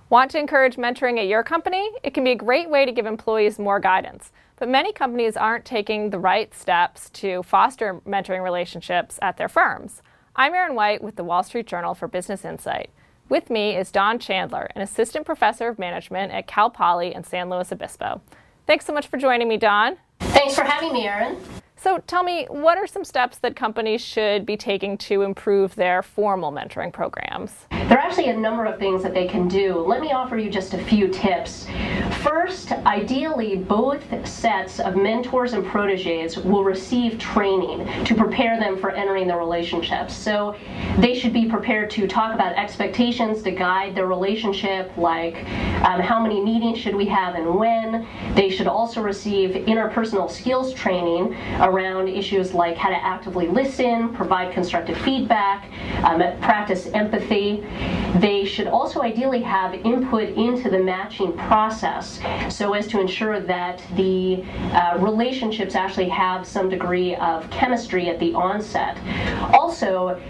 Want to encourage mentoring at your company? It can be a great way to give employees more guidance. But many companies aren't taking the right steps to foster mentoring relationships at their firms. I'm Erin White with the Wall Street Journal for Business Insight. With me is Dawn Chandler, an assistant professor of management at Cal Poly in San Luis Obispo. Thanks so much for joining me, Dawn. Thanks for having me, Erin. So tell me, what are some steps that companies should be taking to improve their formal mentoring programs? There are actually a number of things that they can do. Let me offer you just a few tips. First, ideally, both sets of mentors and proteges will receive training to prepare them for entering the relationships. So they should be prepared to talk about expectations to guide their relationship, like how many meetings should we have and when. They should also receive interpersonal skills training around issues like how to actively listen, provide constructive feedback, practice empathy. They should also ideally have input into the matching process so as to ensure that the relationships actually have some degree of chemistry at the onset. Also,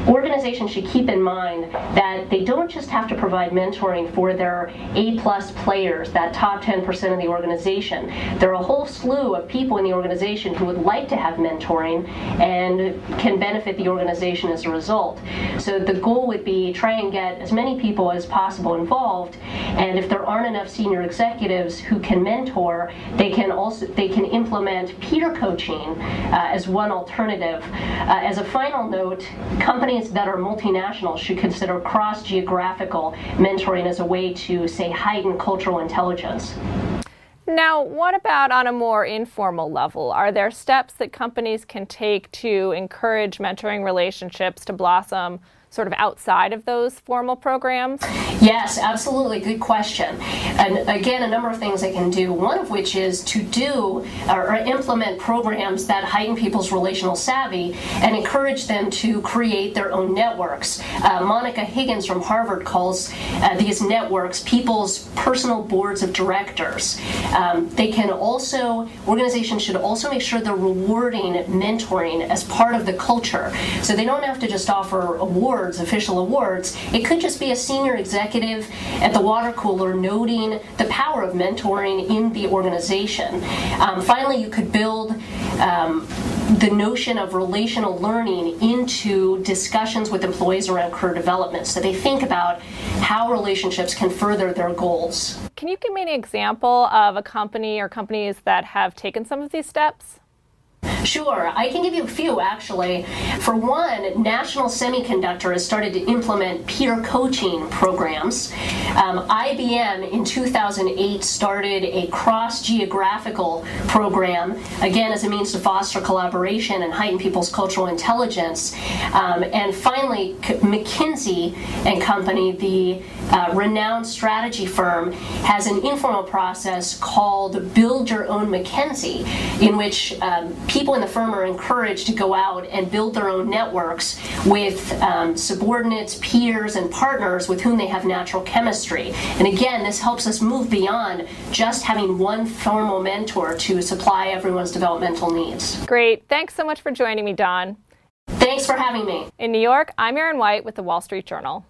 organizations should keep in mind that they don't just have to provide mentoring for their A-plus players, that top 10% of the organization. There are a whole slew of people in the organization who would like to have mentoring and can benefit the organization as a result. So the goal would be try and get as many people as possible involved, and if there aren't enough senior executives who can mentor, they can implement peer coaching as one alternative. As a final note, companies that are multinational should consider cross-geographical mentoring as a way to, say, heighten cultural intelligence. Now, what about on a more informal level? Are there steps that companies can take to encourage mentoring relationships to blossom sort of outside of those formal programs? Yes, absolutely. Good question. And again, a number of things they can do, one of which is to do or implement programs that heighten people's relational savvy and encourage them to create their own networks. Monica Higgins from Harvard calls these networks people's personal boards of directors. Organizations should also make sure they're rewarding mentoring as part of the culture. So they don't have to just offer official awards. It could just be a senior executive at the water cooler noting the power of mentoring in the organization. Finally, you could build the notion of relational learning into discussions with employees around career development, so they think about how relationships can further their goals. Can you give me an example of a company or companies that have taken some of these steps? Sure, I can give you a few actually. For one, National Semiconductor has started to implement peer coaching programs. IBM in 2008 started a cross-geographical program, again as a means to foster collaboration and heighten people's cultural intelligence. And finally, McKinsey and Company, the renowned strategy firm, has an informal process called Build Your Own McKinsey, in which people in the firm are encouraged to go out and build their own networks with subordinates, peers, and partners with whom they have natural chemistry. And again, this helps us move beyond just having one formal mentor to supply everyone's developmental needs. Great. Thanks so much for joining me, Dawn. Thanks for having me. In New York, I'm Erin White with the Wall Street Journal.